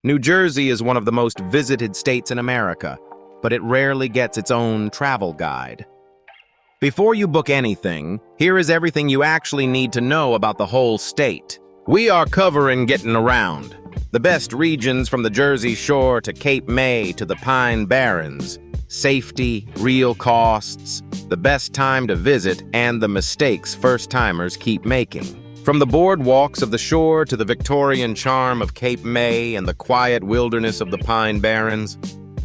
New Jersey is one of the most visited states in America, but it rarely gets its own travel guide. Before you book anything, here is everything you actually need to know about the whole state. We are covering getting around. The best regions from the Jersey Shore to Cape May to the Pine Barrens. Safety, real costs, the best time to visit, and the mistakes first-timers keep making. From the boardwalks of the shore to the Victorian charm of Cape May and the quiet wilderness of the Pine Barrens,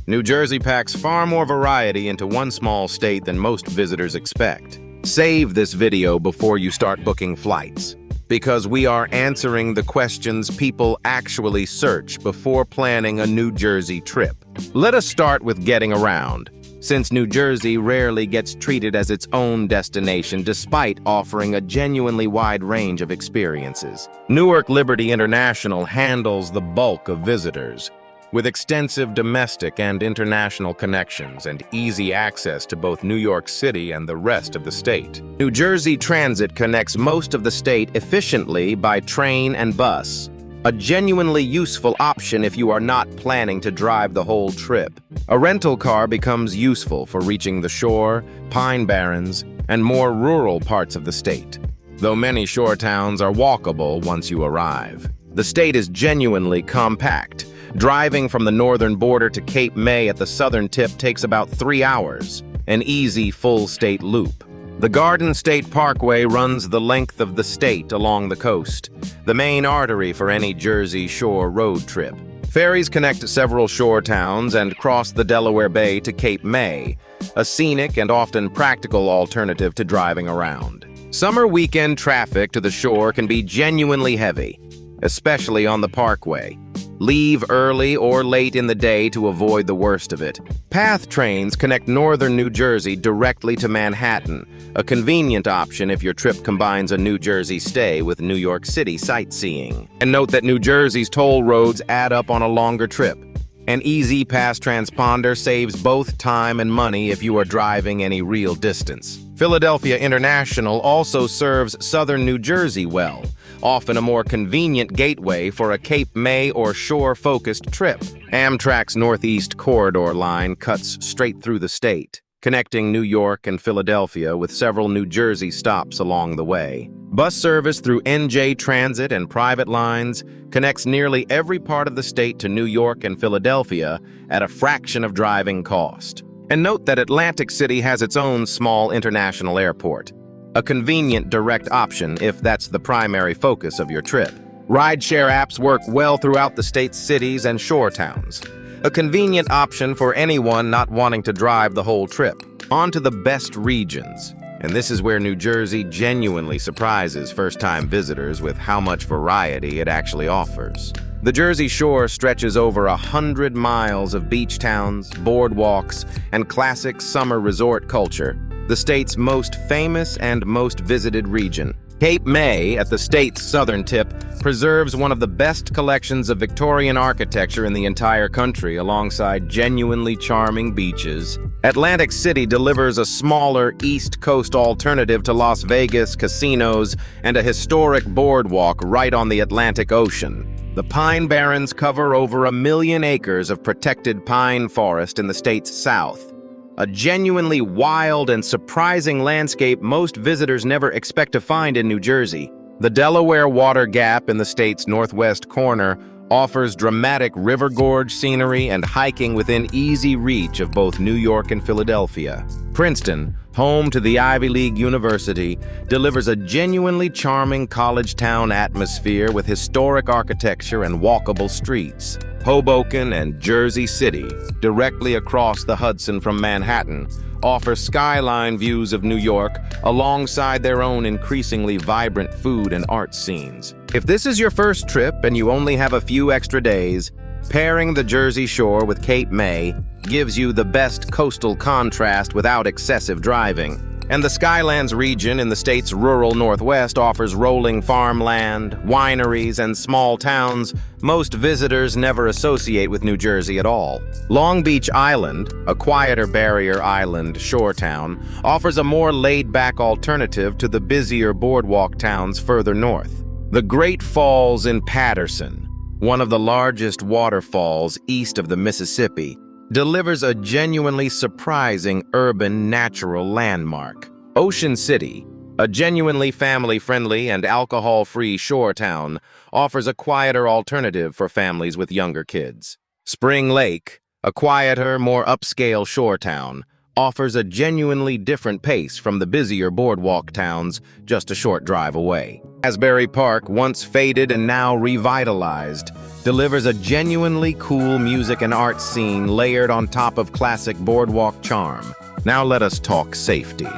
New Jersey packs far more variety into one small state than most visitors expect. Save this video before you start booking flights, because we are answering the questions people actually search before planning a New Jersey trip. Let us start with getting around, since New Jersey rarely gets treated as its own destination despite offering a genuinely wide range of experiences. Newark Liberty International handles the bulk of visitors, with extensive domestic and international connections and easy access to both New York City and the rest of the state. New Jersey Transit connects most of the state efficiently by train and bus, a genuinely useful option if you are not planning to drive the whole trip. A rental car becomes useful for reaching the shore, Pine Barrens, and more rural parts of the state, though many shore towns are walkable once you arrive. The state is genuinely compact. Driving from the northern border to Cape May at the southern tip takes about 3 hours, an easy full-state loop. The Garden State Parkway runs the length of the state along the coast, the main artery for any Jersey Shore road trip. Ferries connect several shore towns and cross the Delaware Bay to Cape May, a scenic and often practical alternative to driving around. Summer weekend traffic to the shore can be genuinely heavy, especially on the Parkway. Leave early or late in the day to avoid the worst of it. PATH trains connect northern New Jersey directly to Manhattan, a convenient option if your trip combines a New Jersey stay with New York City sightseeing. And note that New Jersey's toll roads add up on a longer trip. An Easy Pass transponder saves both time and money if you are driving any real distance. Philadelphia International also serves southern New Jersey well, often a more convenient gateway for a Cape May or shore-focused trip. Amtrak's Northeast Corridor line cuts straight through the state, connecting New York and Philadelphia with several New Jersey stops along the way. Bus service through NJ Transit and private lines connects nearly every part of the state to New York and Philadelphia at a fraction of driving cost. And note that Atlantic City has its own small international airport, a convenient direct option if that's the primary focus of your trip. Rideshare apps work well throughout the state's cities and shore towns, a convenient option for anyone not wanting to drive the whole trip. On to the best regions, and this is where New Jersey genuinely surprises first-time visitors with how much variety it actually offers. The Jersey Shore stretches over 100 miles of beach towns, boardwalks, and classic summer resort culture, the state's most famous and most visited region. Cape May, at the state's southern tip, preserves one of the best collections of Victorian architecture in the entire country alongside genuinely charming beaches. Atlantic City delivers a smaller East Coast alternative to Las Vegas casinos and a historic boardwalk right on the Atlantic Ocean. The Pine Barrens cover over 1 million acres of protected pine forest in the state's south, a genuinely wild and surprising landscape most visitors never expect to find in New Jersey. The Delaware Water Gap in the state's northwest corner offers dramatic river gorge scenery and hiking within easy reach of both New York and Philadelphia. Princeton, home to the Ivy League University, delivers a genuinely charming college town atmosphere with historic architecture and walkable streets. Hoboken and Jersey City, directly across the Hudson from Manhattan, offer skyline views of New York alongside their own increasingly vibrant food and art scenes. If this is your first trip and you only have a few extra days, pairing the Jersey Shore with Cape May gives you the best coastal contrast without excessive driving. And the Skylands region in the state's rural northwest offers rolling farmland, wineries, and small towns most visitors never associate with New Jersey at all. Long Beach Island, a quieter barrier island shore town, offers a more laid-back alternative to the busier boardwalk towns further north. The Great Falls in Paterson, one of the largest waterfalls east of the Mississippi, delivers a genuinely surprising urban natural landmark. Ocean City, a genuinely family-friendly and alcohol-free shore town, offers a quieter alternative for families with younger kids. Spring Lake, a quieter, more upscale shore town, offers a genuinely different pace from the busier boardwalk towns just a short drive away. Asbury Park, once faded and now revitalized, delivers a genuinely cool music and art scene layered on top of classic boardwalk charm. Now let us talk safety.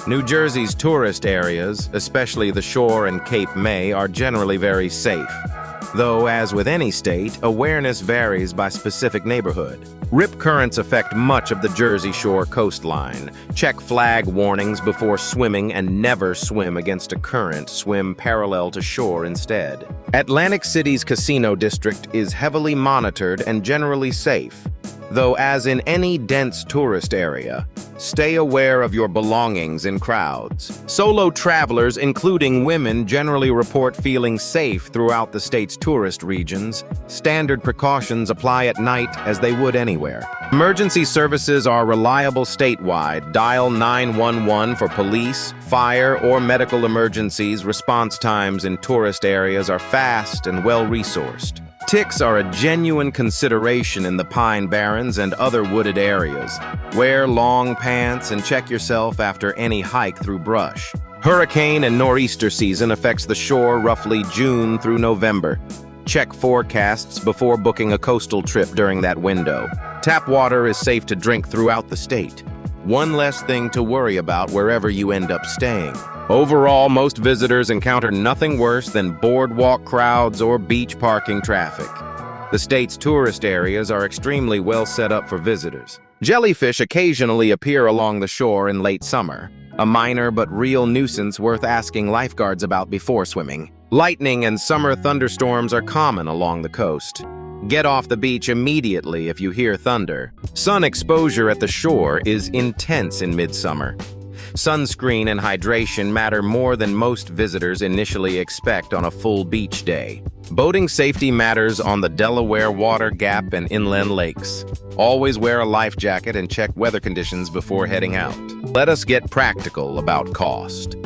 New Jersey's tourist areas, especially the shore and Cape May, are generally very safe. Though, as with any state, awareness varies by specific neighborhood. Rip currents affect much of the Jersey Shore coastline. Check flag warnings before swimming and never swim against a current. Swim parallel to shore instead. Atlantic City's casino district is heavily monitored and generally safe. Though, as in any dense tourist area, stay aware of your belongings in crowds. Solo travelers, including women, generally report feeling safe throughout the state's tourist regions. Standard precautions apply at night as they would anywhere. Emergency services are reliable statewide. Dial 911 for police, fire, or medical emergencies. Response times in tourist areas are fast and well-resourced. Ticks are a genuine consideration in the Pine Barrens and other wooded areas. Wear long pants and check yourself after any hike through brush. Hurricane and nor'easter season affects the shore roughly June through November. Check forecasts before booking a coastal trip during that window. Tap water is safe to drink throughout the state. One less thing to worry about wherever you end up staying. Overall, most visitors encounter nothing worse than boardwalk crowds or beach parking traffic. The state's tourist areas are extremely well set up for visitors. Jellyfish occasionally appear along the shore in late summer, a minor but real nuisance worth asking lifeguards about before swimming. Lightning and summer thunderstorms are common along the coast. Get off the beach immediately if you hear thunder. Sun exposure at the shore is intense in midsummer. Sunscreen and hydration matter more than most visitors initially expect on a full beach day. Boating safety matters on the Delaware Water Gap and inland lakes. Always wear a life jacket and check weather conditions before heading out. Let us get practical about cost.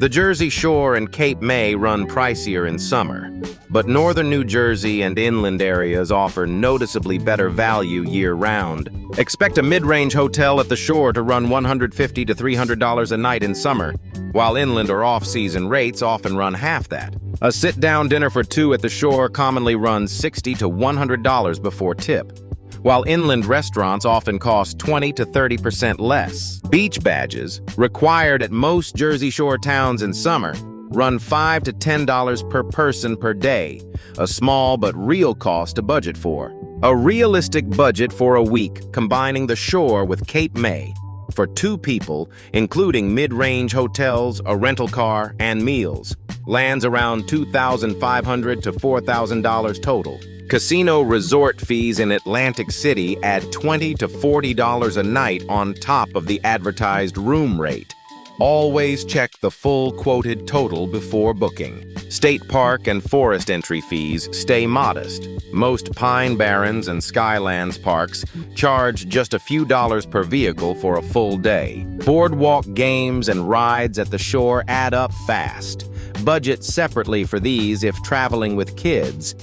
The Jersey Shore and Cape May run pricier in summer, but northern New Jersey and inland areas offer noticeably better value year-round. Expect a mid-range hotel at the shore to run $150 to $300 a night in summer, while inland or off-season rates often run half that. A sit-down dinner for two at the shore commonly runs $60 to $100 before tip, while inland restaurants often cost 20 to 30% less. Beach badges, required at most Jersey Shore towns in summer, run $5 to $10 per person per day, a small but real cost to budget for. A realistic budget for a week, combining the shore with Cape May, for two people, including mid-range hotels, a rental car, and meals, lands around $2,500 to $4,000 total. Casino resort fees in Atlantic City add $20 to $40 a night on top of the advertised room rate. Always check the full quoted total before booking. State park and forest entry fees stay modest. Most Pine Barrens and Skylands parks charge just a few dollars per vehicle for a full day. Boardwalk games and rides at the shore add up fast. Budget separately for these if traveling with kids.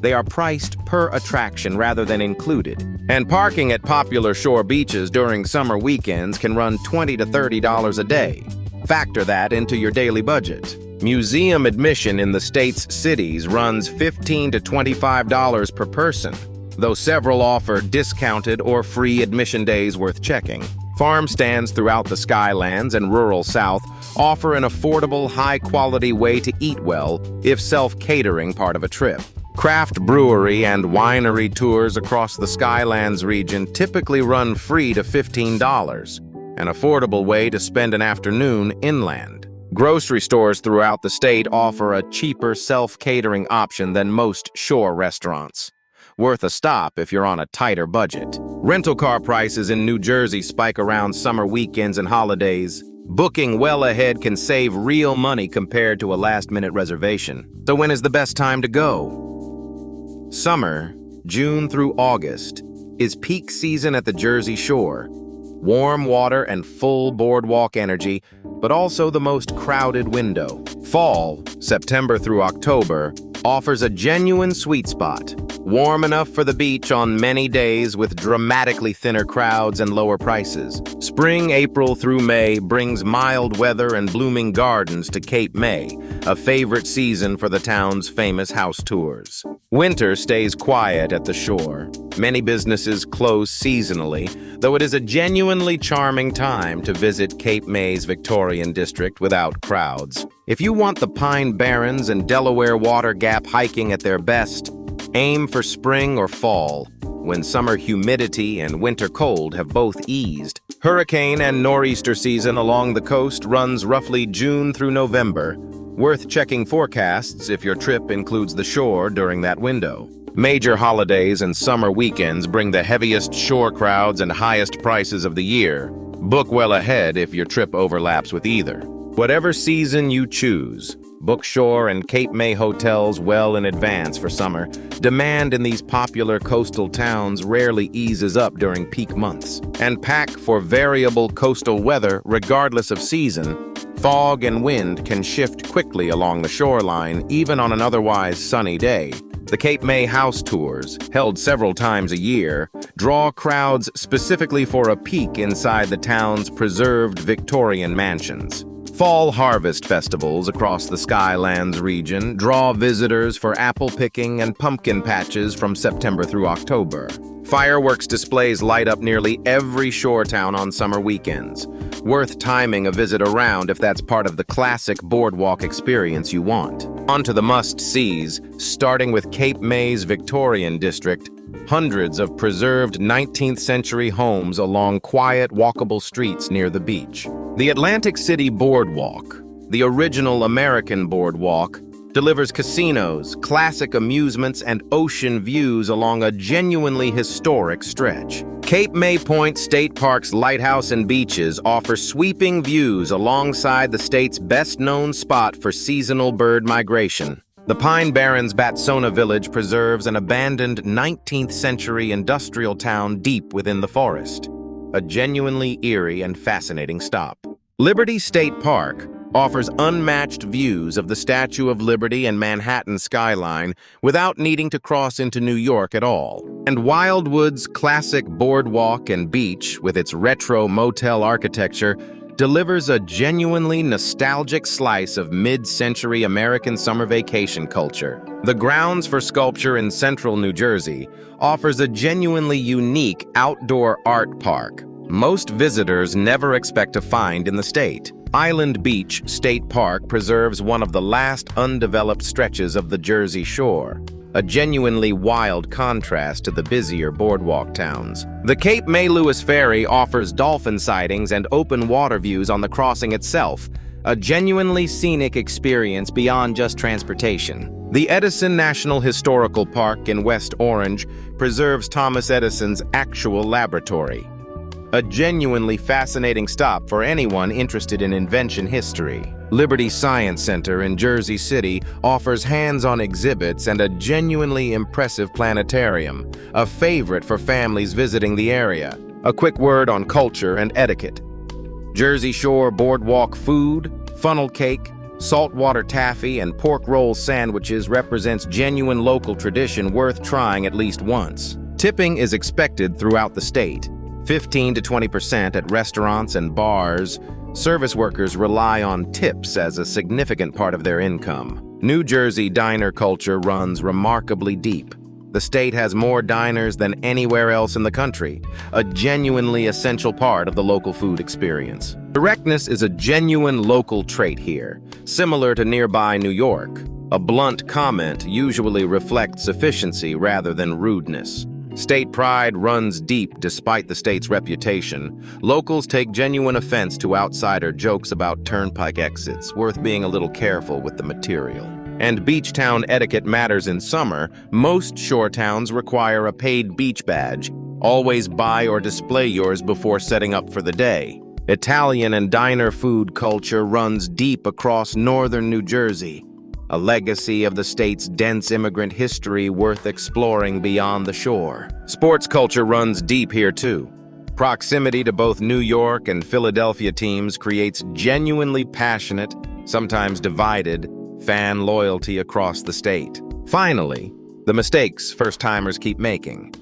They are priced per attraction rather than included. And parking at popular shore beaches during summer weekends can run $20 to $30 a day. Factor that into your daily budget. Museum admission in the state's cities runs $15 to $25 per person, though several offer discounted or free admission days worth checking. Farm stands throughout the Skylands and rural South offer an affordable, high-quality way to eat well if self-catering part of a trip. Craft brewery and winery tours across the Skylands region typically run free to $15, an affordable way to spend an afternoon inland. Grocery stores throughout the state offer a cheaper self-catering option than most shore restaurants. Worth a stop if you're on a tighter budget. Rental car prices in New Jersey spike around summer weekends and holidays. Booking well ahead can save real money compared to a last-minute reservation. So when is the best time to go? Summer, June through August, is peak season at the Jersey Shore. Warm water and full boardwalk energy, but also the most crowded window. Fall, September through October, offers a genuine sweet spot. Warm enough for the beach on many days with dramatically thinner crowds and lower prices. Spring, April through May brings mild weather and blooming gardens to Cape May, a favorite season for the town's famous house tours. Winter stays quiet at the shore. Many businesses close seasonally, though it is a genuinely charming time to visit Cape May's Victorian district without crowds. If you want the Pine Barrens and Delaware Water Gap hiking at their best, aim for spring or fall, when summer humidity and winter cold have both eased. Hurricane and nor'easter season along the coast runs roughly June through November. Worth checking forecasts if your trip includes the shore during that window. Major holidays and summer weekends bring the heaviest shore crowds and highest prices of the year. Book well ahead if your trip overlaps with either. Whatever season you choose, book shore and Cape May hotels well in advance for summer. Demand in these popular coastal towns rarely eases up during peak months. And pack for variable coastal weather regardless of season. Fog and wind can shift quickly along the shoreline, even on an otherwise sunny day. The Cape May house tours, held several times a year, draw crowds specifically for a peek inside the town's preserved Victorian mansions. Fall harvest festivals across the Skylands region draw visitors for apple picking and pumpkin patches from September through October. Fireworks displays light up nearly every shore town on summer weekends. Worth timing a visit around if that's part of the classic boardwalk experience you want. On to the must-sees, starting with Cape May's Victorian district. Hundreds of preserved 19th century homes along quiet, walkable streets near the beach. The Atlantic City Boardwalk, the original American boardwalk, delivers casinos, classic amusements, and ocean views along a genuinely historic stretch. Cape May Point State Park's lighthouse and beaches offer sweeping views alongside the state's best-known spot for seasonal bird migration. The Pine Barrens Batsona Village preserves an abandoned 19th century industrial town deep within the forest. A genuinely eerie and fascinating stop. Liberty State Park offers unmatched views of the Statue of Liberty and Manhattan skyline without needing to cross into New York at all. And Wildwood's classic boardwalk and beach, with its retro motel architecture, delivers a genuinely nostalgic slice of mid-century American summer vacation culture. The Grounds for Sculpture in central New Jersey offers a genuinely unique outdoor art park most visitors never expect to find in the state. Island Beach State Park preserves one of the last undeveloped stretches of the Jersey Shore, a genuinely wild contrast to the busier boardwalk towns. The Cape May Lewis Ferry offers dolphin sightings and open water views on the crossing itself, a genuinely scenic experience beyond just transportation. The Edison National Historical Park in West Orange preserves Thomas Edison's actual laboratory, a genuinely fascinating stop for anyone interested in invention history. Liberty Science Center in Jersey City offers hands-on exhibits and a genuinely impressive planetarium, a favorite for families visiting the area. A quick word on culture and etiquette. Jersey Shore boardwalk food, funnel cake, saltwater taffy, and pork roll sandwiches represents genuine local tradition worth trying at least once. Tipping is expected throughout the state. 15 to 20% at restaurants and bars. Service workers rely on tips as a significant part of their income. New Jersey diner culture runs remarkably deep. The state has more diners than anywhere else in the country, a genuinely essential part of the local food experience. Directness is a genuine local trait here, similar to nearby New York. A blunt comment usually reflects efficiency rather than rudeness. State pride runs deep despite the state's reputation. Locals take genuine offense to outsider jokes about turnpike exits, worth being a little careful with the material. And beach town etiquette matters in summer. Most shore towns require a paid beach badge. Always buy or display yours before setting up for the day. Italian and diner food culture runs deep across northern New Jersey, a legacy of the state's dense immigrant history worth exploring beyond the shore. Sports culture runs deep here too. Proximity to both New York and Philadelphia teams creates genuinely passionate, sometimes divided, fan loyalty across the state. Finally, the mistakes first-timers keep making.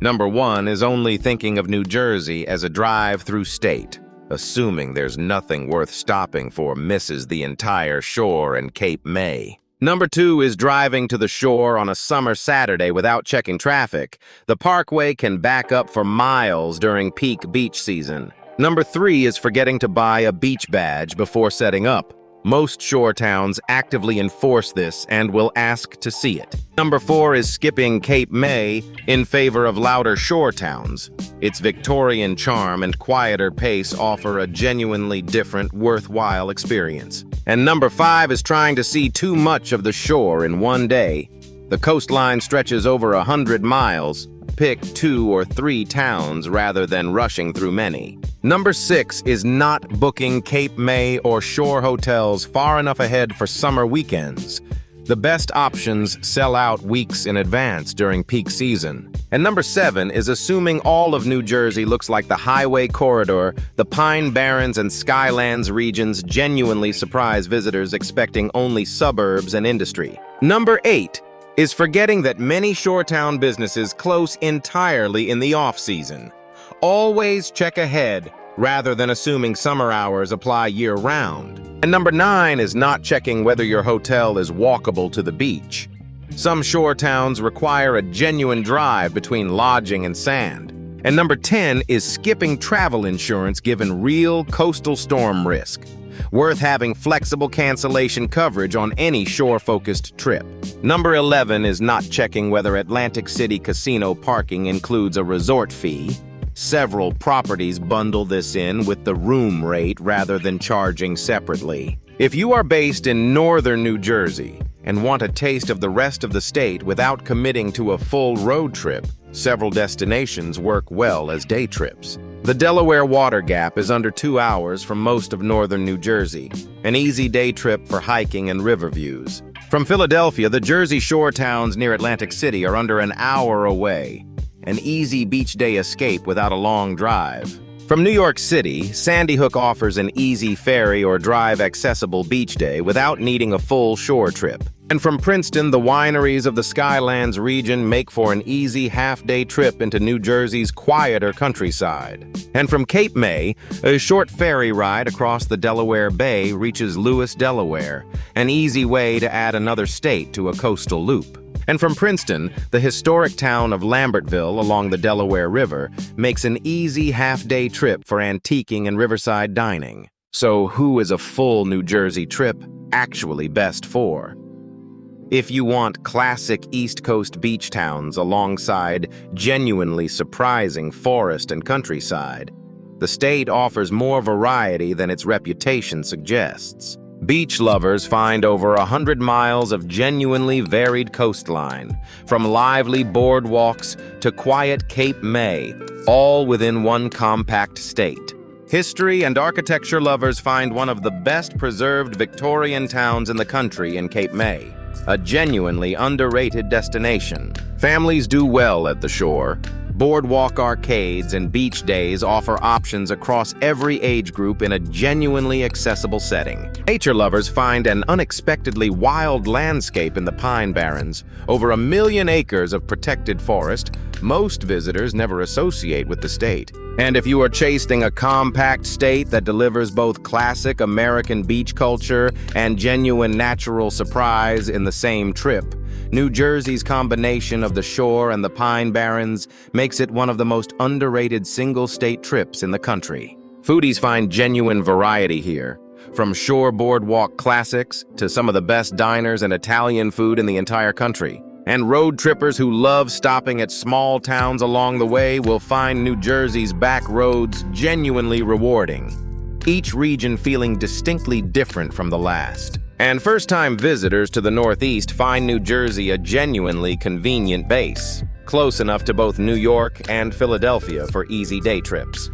Number 1 is only thinking of New Jersey as a drive-through state, assuming there's nothing worth stopping for misses the entire shore and Cape May. Number 2 is driving to the shore on a summer Saturday without checking traffic. The parkway can back up for miles during peak beach season. Number 3 is forgetting to buy a beach badge before setting up. Most shore towns actively enforce this and will ask to see it. Number 4 is skipping Cape May in favor of louder shore towns. Its Victorian charm and quieter pace offer a genuinely different, worthwhile experience. And number 5 is trying to see too much of the shore in one day. The coastline stretches over 100 miles. Pick 2 or 3 towns rather than rushing through many. Number 6 is not booking Cape May or shore hotels far enough ahead for summer weekends. The best options sell out weeks in advance during peak season. And number 7 is assuming all of New Jersey looks like the highway corridor. The Pine Barrens and Skylands regions genuinely surprise visitors expecting only suburbs and industry. Number 8 is forgetting that many shore town businesses close entirely in the off-season. Always check ahead rather than assuming summer hours apply year-round. And number 9 is not checking whether your hotel is walkable to the beach. Some shore towns require a genuine drive between lodging and sand. And number 10 is skipping travel insurance given real coastal storm risk. Worth having flexible cancellation coverage on any shore-focused trip. Number 11 is not checking whether Atlantic City casino parking includes a resort fee. Several properties bundle this in with the room rate rather than charging separately. If you are based in northern New Jersey and want a taste of the rest of the state without committing to a full road trip, several destinations work well as day trips. The Delaware Water Gap is under 2 hours from most of northern New Jersey, an easy day trip for hiking and river views. From Philadelphia, the Jersey Shore towns near Atlantic City are under an hour away, an easy beach day escape without a long drive. From New York City, Sandy Hook offers an easy ferry or drive-accessible beach day without needing a full shore trip. And from Princeton, the wineries of the Skylands region make for an easy half-day trip into New Jersey's quieter countryside. And from Cape May, a short ferry ride across the Delaware Bay reaches Lewis, Delaware, an easy way to add another state to a coastal loop. And from Princeton, the historic town of Lambertville along the Delaware River makes an easy half-day trip for antiquing and riverside dining. So who is a full New Jersey trip actually best for? If you want classic East Coast beach towns alongside genuinely surprising forest and countryside, the state offers more variety than its reputation suggests. Beach lovers find over 100 miles of genuinely varied coastline, from lively boardwalks to quiet Cape May, all within one compact state. History and architecture lovers find one of the best preserved Victorian towns in the country in Cape May, a genuinely underrated destination. Families do well at the shore. Boardwalk arcades and beach days offer options across every age group in a genuinely accessible setting. Nature lovers find an unexpectedly wild landscape in the Pine Barrens, over 1 million acres of protected forest most visitors never associate with the state. And if you are chasing a compact state that delivers both classic American beach culture and genuine natural surprise in the same trip, New Jersey's combination of the shore and the Pine Barrens makes it one of the most underrated single-state trips in the country. Foodies find genuine variety here, from shore boardwalk classics to some of the best diners and Italian food in the entire country. And road trippers who love stopping at small towns along the way will find New Jersey's back roads genuinely rewarding, each region feeling distinctly different from the last. And first-time visitors to the Northeast find New Jersey a genuinely convenient base, close enough to both New York and Philadelphia for easy day trips.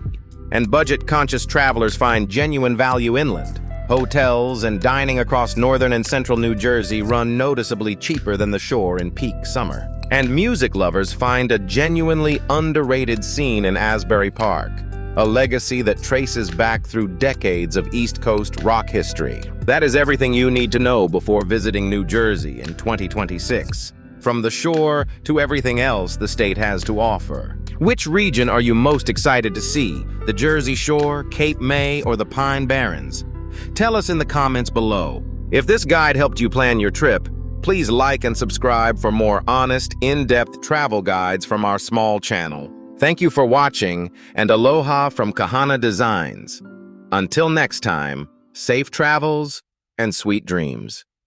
And budget-conscious travelers find genuine value inland, Hotels and dining across northern and central New Jersey run noticeably cheaper than the shore in peak summer. And music lovers find a genuinely underrated scene in Asbury Park, a legacy that traces back through decades of East Coast rock history. That is everything you need to know before visiting New Jersey in 2026. From the shore to everything else the state has to offer. Which region are you most excited to see? The Jersey Shore, Cape May, or the Pine Barrens? Tell us in the comments below. If this guide helped you plan your trip, please like and subscribe for more honest, in-depth travel guides from our small channel. Thank you for watching, and aloha from Kahana Designs. Until next time, safe travels and sweet dreams.